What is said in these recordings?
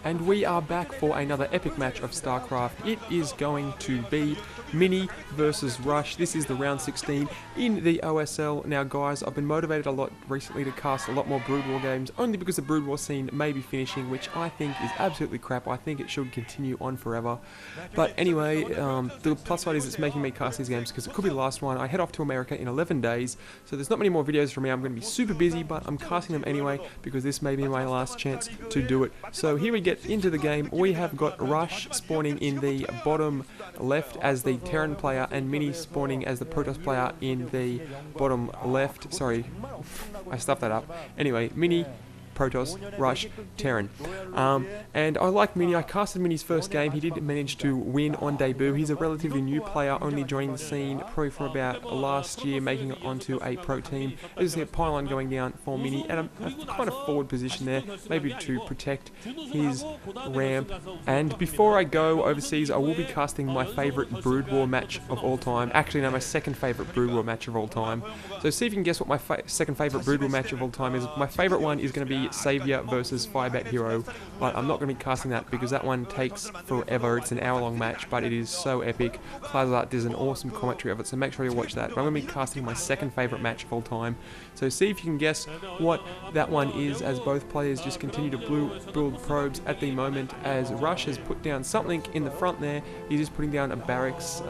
And we are back for another epic match of StarCraft. It is going to be Mini versus Rush. This is the round 16 in the OSL. Now guys, I've been motivated a lot recently to cast a lot more Brood War games, only because the Brood War scene may be finishing, which I think is absolutely crap. I think it should continue on forever. But anyway, the plus side is it's making me cast these games because it could be the last one. I head off to America in 11 days, so there's not many more videos from me. I'm going to be super busy, but I'm casting them anyway because this may be my last chance to do it. So here we get into the game. We have got Rush spawning in the bottom left as the Terran player and Mini spawning as the Protoss player in the bottom left. Sorry, I stuffed that up. Anyway, Mini, Protoss, Rush, Terran. And I like Mini. I casted Mini's first game. He did manage to win on debut. He's a relatively new player, only joining the scene probably from about last year, making it onto a pro team. As you see a pylon going down for Mini at a kind of forward position there, maybe to protect his ramp. And before I go overseas, I will be casting my favourite Brood War match of all time. Actually, no, my second favourite Brood War match of all time. So see if you can guess what my second favourite Brood War match of all time is. My favourite one is going to be Savior versus Firebat Hero, but I'm not going to be casting that because that one takes forever. It's an hour-long match, but it is so epic. Klazart does an awesome commentary of it, so make sure you watch that. But I'm going to be casting my second favourite match of all time. So see if you can guess what that one is, as both players just continue to build probes at the moment, as Rush has put down something in the front there. He's just putting down a barracks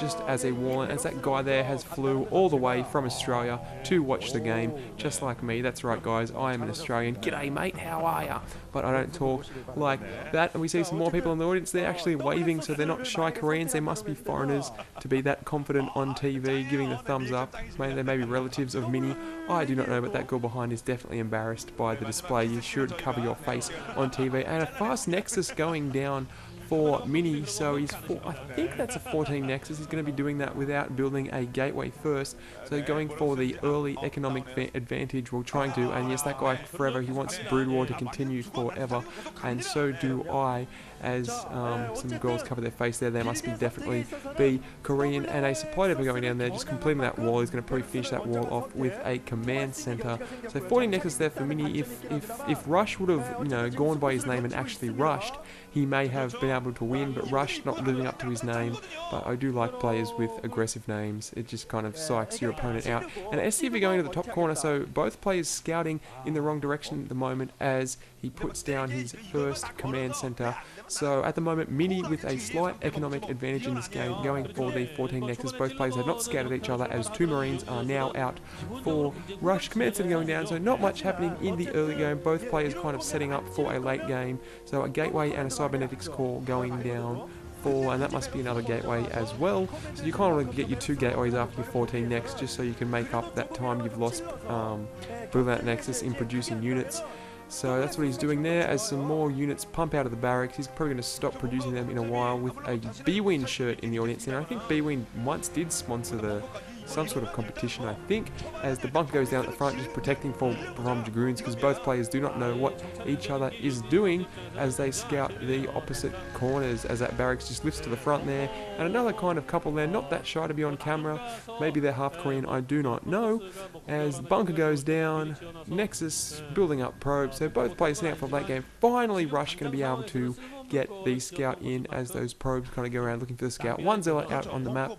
just as a wall, and as that guy there has flew all the way from Australia to watch the game, just like me. That's right guys, I am an Australian. G'day mate, how are ya? But I don't talk like that. And we see some more people in the audience. They're actually waving, so they're not shy Koreans. They must be foreigners to be that confident on TV, giving the thumbs up. Maybe they may be relatives of Mini. I do not know, but that girl behind is definitely embarrassed by the display. You should cover your face on TV. And a fast Nexus going down for Mini, so I think that's a 14 Nexus. He's going to be doing that without building a gateway first, so going for the early economic advantage while trying to, and yes, that guy forever, he wants Brood War to continue forever, and so do I, as some girls cover their face there. They must definitely be Korean, and a supply depot going down there, just completing that wall. He's going to probably finish that wall off with a command center. So 14 Nexus there for Mini. If Rush would have gone by his name and actually rushed, he may have been able to win, but Rush not living up to his name. But I do like players with aggressive names. It just kind of psychs your opponent out. And SCV going to the top corner, so both players scouting in the wrong direction at the moment as he puts down his first command center. So at the moment, Mini with a slight economic advantage in this game, going for the 14 Nexus. Both players have not scouted each other, as two Marines are now out for Rush. Command center going down, so not much happening in the early game. Both players kind of setting up for a late game. So a gateway and a cybernetics core going down for, and that must be another gateway as well. So you kind of want to get your two gateways after your 14 next, just so you can make up that time you've lost building that Nexus in producing units. So that's what he's doing there. As some more units pump out of the barracks, he's probably going to stop producing them in a while with a BWin shirt in the audience there. I think BWin once did sponsor some sort of competition, I think, as the bunker goes down at the front, just protecting from Dragoons, because both players do not know what each other is doing as they scout the opposite corners, as that barracks just lifts to the front there. And another kind of couple there, not that shy to be on camera, maybe they're half Korean, I do not know, as the bunker goes down, Nexus building up probes, so both players setting out for a late game. Finally Rush going to be able to get the scout in as those probes kind of go around looking for the scout. One Zealot out on the map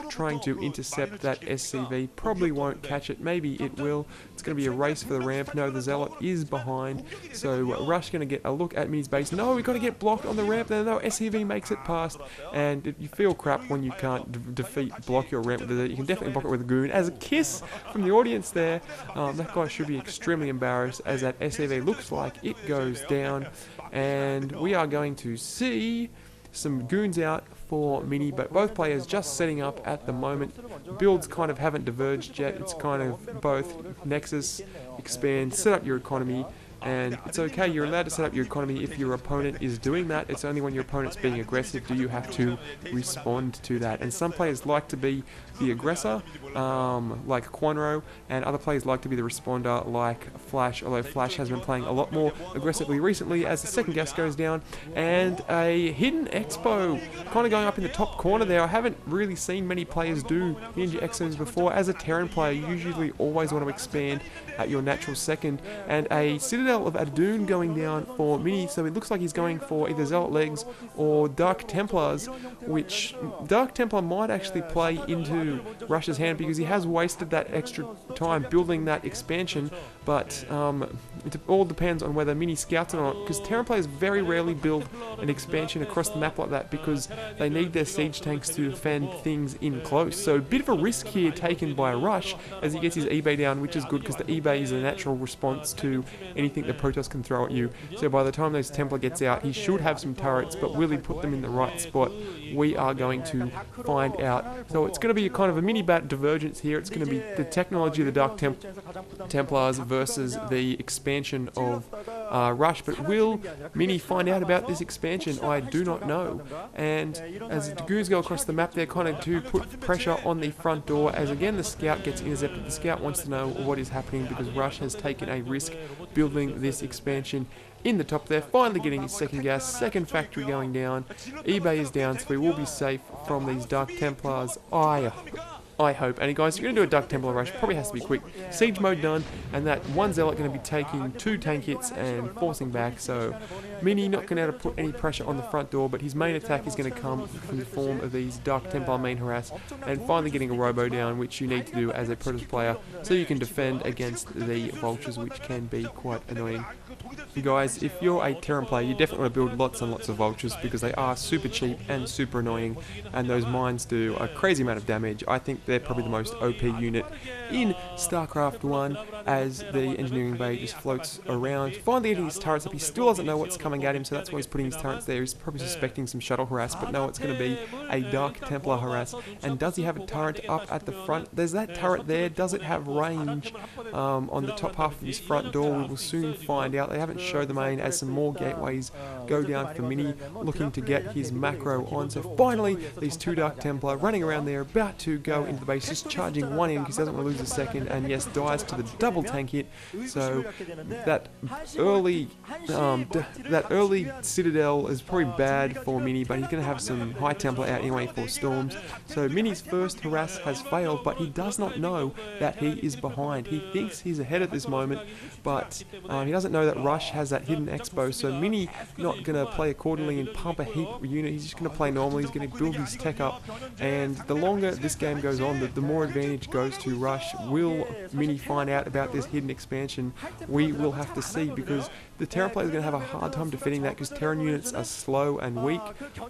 trying to intercept that SCV. Probably won't catch it, maybe it will. It's going to be a race for the ramp. No, the Zealot is behind, so Rush going to get a look at Mini's base. No, we've got to get blocked on the ramp. No, SCV makes it past, and you feel crap when you can't block your ramp with it. You can definitely block it with a goon. As a kiss from the audience there, that guy should be extremely embarrassed, as that SCV looks like it goes down. And we are going to see some goons out for Mini, but both players just setting up at the moment. Builds kind of haven't diverged yet. It's kind of both Nexus, expand, set up your economy, and it's okay, you're allowed to set up your economy if your opponent is doing that. It's only when your opponent's being aggressive do you have to respond to that. And some players like to be the aggressor, like Quanro, and other players like to be the responder, like Flash, although Flash has been playing a lot more aggressively recently, as the second gas goes down. And a hidden expo kind of going up in the top corner there. I haven't really seen many players do Ninja Expos before. As a Terran player, you usually always want to expand at your natural second, and a Citadel Citadel of Adun going down for Mini, so it looks like he's going for either Zealot Legs or Dark Templars, which Dark Templar might actually play into Rush's hand because he has wasted that extra time building that expansion, but it all depends on whether Mini scouts it or not, because Terran players very rarely build an expansion across the map like that because they need their siege tanks to defend things in close. So a bit of a risk here taken by Rush as he gets his eBay down, which is good because the eBay is a natural response to anything the Protoss can throw at you. So by the time those Templar gets out, he should have some turrets, but will he put them in the right spot? We are going to find out. So it's going to be a kind of a mini-bat divergence here. It's going to be the technology of the Dark Templars versus the expansion of Rush. But will Mini find out about this expansion? I do not know. And as the goons go across the map, they're kind of to put pressure on the front door, as again the scout gets intercepted. The scout wants to know what is happening because Rush has taken a risk building this expansion in the top there, finally getting his second gas, second factory going down. eBay is down, so we will be safe from these Dark Templars. I hope. And guys, if you're going to do a Dark Templar rush, probably has to be quick. Siege mode done, and that one Zealot going to be taking 2 tank hits and forcing back, so Mini not going to be able to put any pressure on the front door, but his main attack is going to come from the form of these Dark Templar main harass, and finally getting a robo down, which you need to do as a Protoss player, so you can defend against the vultures, which can be quite annoying. Guys, if you're a Terran player, you definitely want to build lots and lots of vultures because they are super cheap and super annoying, and those mines do a crazy amount of damage. I think they're probably the most OP unit in StarCraft 1 as the engineering bay just floats around. Finally getting his turrets up, he still doesn't know what's coming at him, so that's why he's putting his turrets there. He's probably suspecting some shuttle harass, but no, it's going to be a Dark Templar harass. And does he have a turret up at the front? There's that turret there. Does it have range on the top half of his front door? We will soon find out. They haven't showed the main as some more gateways go down for Mini, looking to get his macro on. So finally, these 2 Dark Templar running around there, about to go into the base, just charging one in because he doesn't want to lose a second, and yes, dies to the double tank hit. So that early Citadel is probably bad for Mini, but he's going to have some high Templar out anyway for storms. So Mini's first harass has failed, but he does not know that he is behind. He thinks he's ahead at this moment, but he doesn't know that Rush has that hidden expo. So Mini not going to play accordingly and pump a heap unit. He's just going to play normally. He's going to build his tech up, and the longer this game goes on, the more advantage goes to Rush. Will Mini find out about this hidden expansion? We will have to see, because the Terran player is going to have a hard time defending that because Terran units are slow and weak.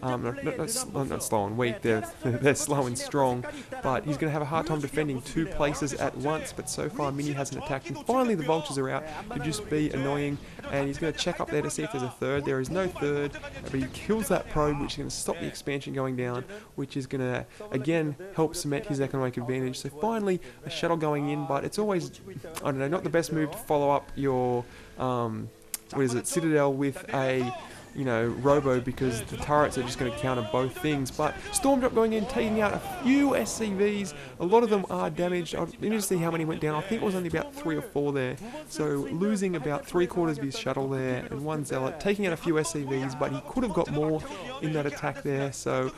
Not slow and weak, they're slow and strong, but he's going to have a hard time defending 2 places at once. But so far Mini hasn't attacked, and finally the vultures are out to just be annoying, and he's going to check up there to see if there's a third. There is no third, but he kills that probe, which is going to stop the expansion going down, which is going to again help cement his economic advantage. So finally a shuttle going in, but it's always, I don't know, not the best move to follow up your Citadel with a robo, because the turrets are just going to counter both things. But Storm Drop going in, taking out a few SCVs. A lot of them are damaged. I'm interested to see how many went down. I think it was only about 3 or 4 there. So losing about 3/4 of his shuttle there, and 1 Zealot, taking out a few SCVs, but he could have got more in that attack there. So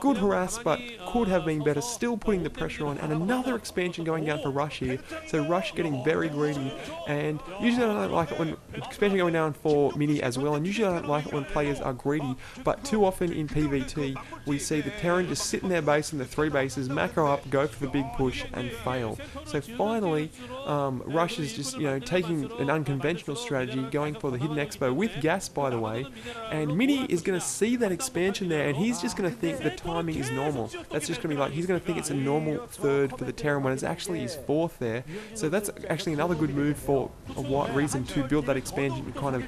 good harass, but could have been better. Still putting the pressure on, and another expansion going down for Rush here. So Rush getting very greedy, and usually I don't like it when expansion going down for Mini as well, and usually I don't like it when players are greedy, but too often in PvT we see the Terran just sit in their base in the 3 bases, macro up, go for the big push and fail. So finally Rush is just taking an unconventional strategy, going for the hidden expo with gas, by the way, and Mini is going to see that expansion there, and he's just going to think the timing is normal. That's just going to be like, he's going to think it's a normal third for the Terran when it's actually his 4th there. So that's actually another good move for a reason to build that expansion, to kind of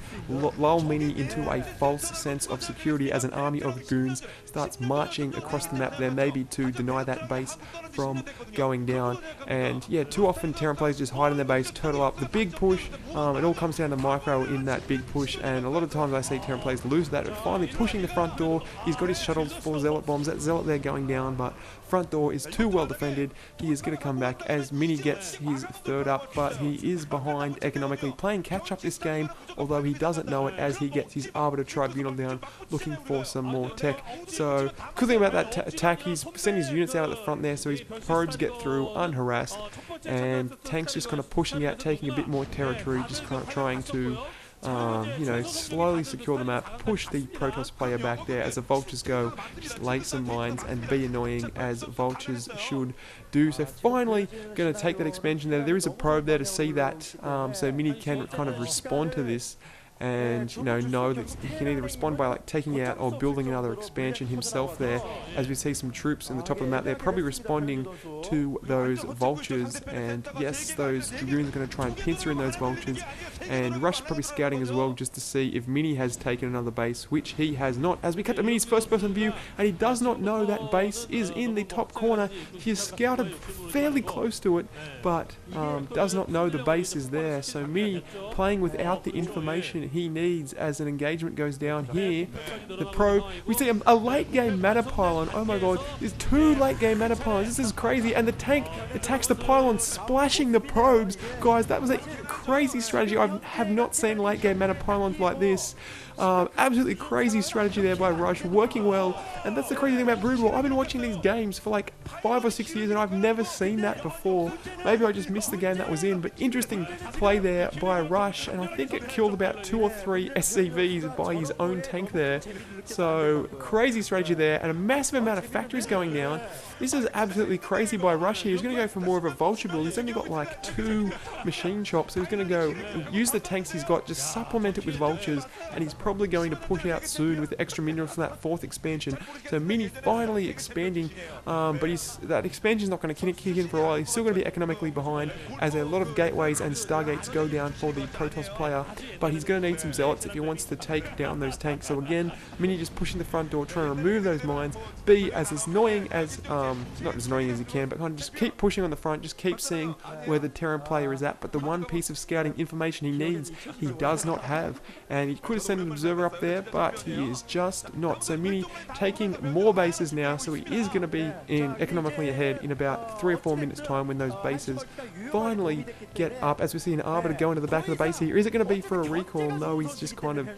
lull Mini into a false sense of security as an army of goons starts marching across the map there, maybe to deny that base from going down. And yeah, too often Terran players just hide in their base, turtle up, the big push, it all comes down to micro in that big push, and a lot of times I see Terran players lose that, but finally pushing the front door, he's got his shuttles for Zealot bombs, that Zealot there going down, but front door is too well defended. He is going to come back as Mini gets his 3rd up, but he is behind economically, playing catch up this game, although he doesn't know it as he gets his Arbiter Arbiter Tribunal down, looking for some more tech. So, good thing about that attack, he's sending his units out at the front there, so his probes get through unharassed, and tanks just kind of pushing out, taking a bit more territory, just kind of trying to you know, slowly secure the map, push the Protoss player back there as the vultures go, just lay some mines and be annoying as vultures should do. So finally going to take that expansion there. There is a probe there to see that, so Mini can kind of respond to this and, you know that he can either respond by like taking out or building another expansion himself there, as we see some troops in the top of the map. They're probably responding to those vultures, and yes, those dragoons are going to try and pincer in those vultures, and Rush is probably scouting as well just to see if Mini has taken another base, which he has not, as we cut to Mini's first person view, and he does not know that base is in the top corner. He has scouted fairly close to it, but does not know the base is there. So Mini playing without the information he needs as an engagement goes down here. The probe, we see a late game mana pylon. Oh my god, there's 2 late game mana pylons. This is crazy, and the tank attacks the pylon, splashing the probes. Guys, that was a crazy strategy. I have not seen late game mana pylons like this. Absolutely crazy strategy there by Rush, working well, and that's the crazy thing about brrodwar. I've been watching these games for like 5 or 6 years and I've never seen that before. Maybe I just missed the game that was in, but interesting play there by Rush, and I think it killed about 2 or 3 SCVs by his own tank there. So crazy strategy there, and a massive amount of factories going down. This is absolutely crazy by Rush here. He's going to go for more of a vulture build. He's only got like 2 machine chops, so he's going to go use the tanks he's got, just supplement it with vultures, and he's probably going to push out soon with the extra minerals for that 4th expansion. So Mini finally expanding, but that expansion's not going to kick in for a while. He's still going to be economically behind as a lot of gateways and stargates go down for the Protoss player, but he's going to need some zealots if he wants to take down those tanks. So again, Mini just pushing the front door, trying to remove those mines, be as annoying as, not as annoying as he can, but kind of just keep pushing on the front, just keep seeing where the Terran player is at, but the one piece of scouting information he needs, he does not have, and he could have sent an observer up there, but he is just not. So Mini taking more bases now, so he is going to be economically ahead in about 3 or 4 minutes time when those bases finally get up. As we see an Arbiter go into the back of the base here. Is it going to be for a recall? No, he's just kind of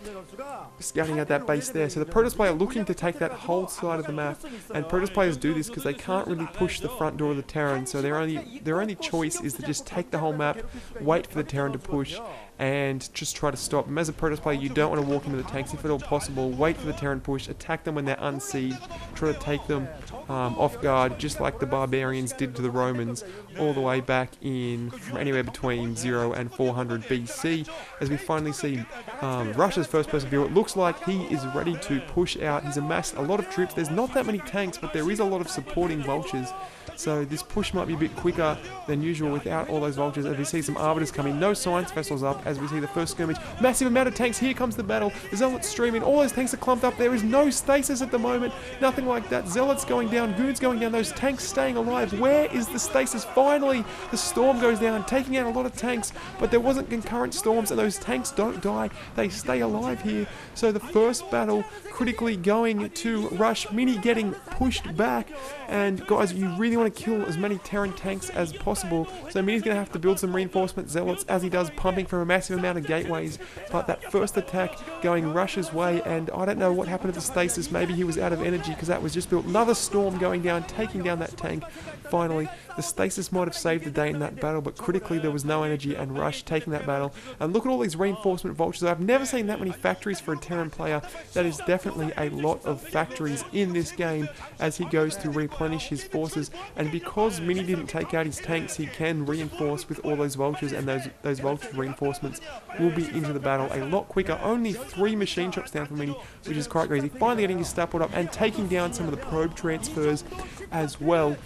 scouting at that base there. So the Protoss player looking to take that whole side of the map, and Protoss players do this because they can't really push the front door of the Terran, so their only choice is to just take the whole map, wait for the Terran to push, and just try to stop them. As a Protoss player, you don't want to walk into the tanks if at all possible. Wait for the Terran push, attack them when they're unsieged, try to take them off guard, just like the barbarians did to the Romans all the way back in from anywhere between 0 and 400 BC. As we finally see Russia's first person view, it looks like he is ready to push out. He's amassed a lot of troops. There's not that many tanks, but there is a lot of supporting vultures. So this push might be a bit quicker than usual without all those vultures. As we see some arbiters coming, no science vessels up as we see the first skirmish. Massive amount of tanks, here comes the battle. The Zealots streaming, all those tanks are clumped up. There is no stasis at the moment, nothing like that. Zealots going down, goons going down, those tanks staying alive. Where is the stasis? Finally, the storm goes down, taking out a lot of tanks, but there wasn't concurrent storms and those tanks don't die. They stay alive here. So the first battle critically going to Rush, Mini getting pushed back, and guys, you really want to kill as many Terran tanks as possible, so Mini's going to have to build some reinforcement zealots as he does, pumping from a massive amount of gateways. But that first attack going Rush's way, and I don't know what happened to the stasis. Maybe he was out of energy because that was just built. Another storm going down, taking down that tank. Finally, the stasis might have saved the day in that battle, but critically there was no energy, and Rush taking that battle. And look at all these reinforcement vultures. I've never seen that many factories for a Terran player. That is definitely a lot of factories in this game as he goes to replenish his forces. And because Mini didn't take out his tanks, he can reinforce with all those vultures, and those vulture reinforcements will be into the battle a lot quicker. Only 3 machine chops down for Mini, which is quite crazy. Finally getting his stuff put up and taking down some of the probe transfers as well.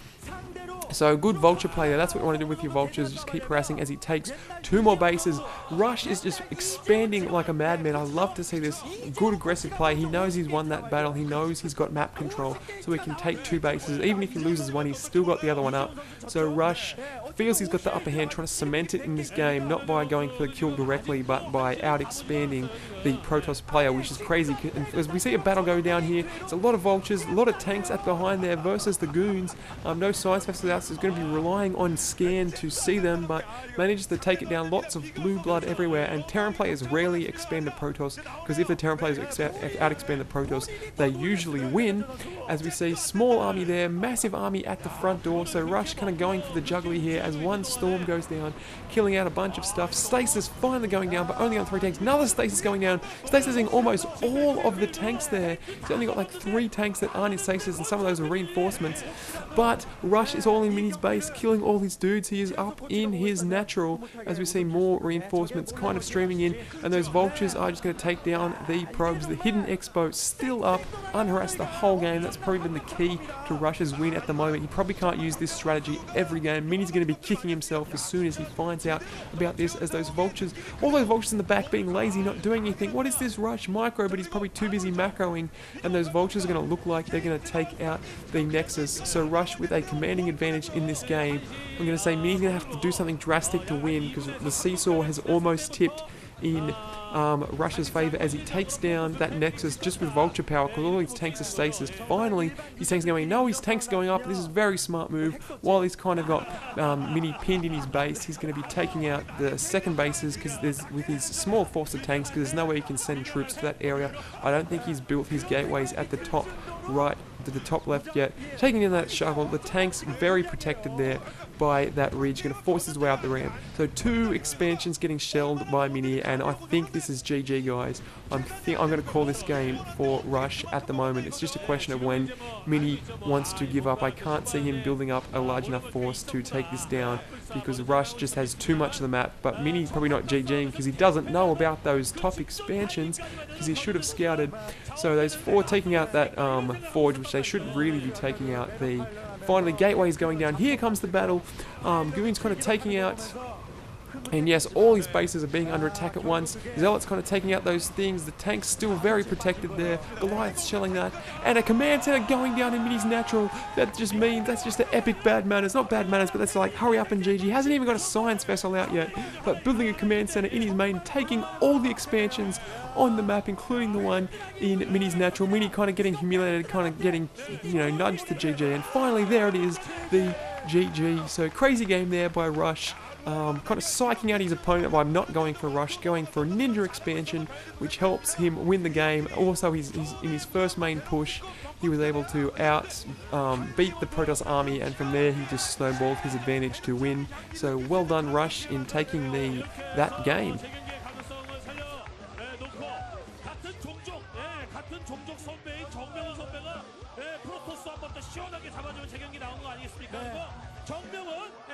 So good vulture play there. That's what you want to do with your vultures. Just keep harassing as he takes 2 more bases. Rush is just expanding like a madman. I love to see this good aggressive play. He knows he's won that battle. He knows he's got map control, so he can take 2 bases. Even if he loses one, he's still got the other one up. So Rush feels he's got the upper hand, trying to cement it in this game, not by going for the kill directly, but by out-expanding the Protoss player, which is crazy. And as we see a battle go down here, it's a lot of vultures, a lot of tanks at behind there versus the goons. No science vessels out. out, so he's going to be relying on scan to see them, but manages to take it down. Lots of blue blood everywhere, and Terran players rarely expand the Protoss, because if the Terran players out-expand the Protoss, they usually win. As we see, small army there, massive army at the front door, so Rush kind of going for the juggler here as one storm goes down, killing out a bunch of stuff. Stasis finally going down, but only on 3 tanks. Another Stasis going down, Stasising almost all of the tanks there. He's only got like 3 tanks that aren't in Stasis, and some of those are reinforcements. But Rush is all in Mini's base, killing all his dudes. He is up in his natural, as we see more reinforcements kind of streaming in, and those vultures are just going to take down the probes. The hidden expo still up, unharassed the whole game. That's probably been the key to Rush's win at the moment. He probably can't use this strategy every game. Mini's going to be kicking himself as soon as he finds out about this, as those vultures, all those vultures in the back being lazy, not doing anything. What is this Rush micro? But he's probably too busy macroing, and those vultures are going to look like they're going to take out the Nexus. So Rush with a commanding advantage in this game. I'm going to say Mini's going to have to do something drastic to win, because the seesaw has almost tipped in Rush's favour as he takes down that Nexus just with vulture power, because all his tanks are stasis. Finally, his tanks going, no, his tanks going up. This is a very smart move. While he's kind of got Mini pinned in his base, he's going to be taking out the second bases, because there's, with his small force of tanks, because there's no way he can send troops to that area. I don't think he's built his gateways at the top right to the top left yet. Taking in that shuttle, the tank's very protected there by that ridge, going to force his way up the ramp. So 2 expansions getting shelled by Mini, and I think this is GG, guys. I'm going to call this game for Rush at the moment. It's just a question of when Mini wants to give up. I can't see him building up a large enough force to take this down, because Rush just has too much of the map. But Mini's probably not GGing because he doesn't know about those top expansions, because he should have scouted. So those 4 taking out that forge, which they should really be taking out. The finally gateway's going down. Here comes the battle. Goon's kind of taking out, and yes, all his bases are being under attack at once. Zealot's kind of taking out those things. The tank's still very protected there. Goliath's shelling that. And a command center going down in Mini's natural. That just means that's just an epic bad manners. Not bad manners, but that's like hurry up and GG. He hasn't even got a science vessel out yet. But building a command center in his main, taking all the expansions on the map, including the one in Mini's natural. Mini kind of getting humiliated, kind of getting, you know, nudged to GG. And finally, there it is, the GG. So crazy game there by Rush. Kind of psyching out his opponent by not going for Rush, going for a Ninja expansion, which helps him win the game. Also, he's in his first main push, he was able to beat the Protoss army, and from there he just snowballed his advantage to win. So well done Rush in taking that game. 시원하게 잡아주는 재경기 나온 거 아니겠습니까? 정명은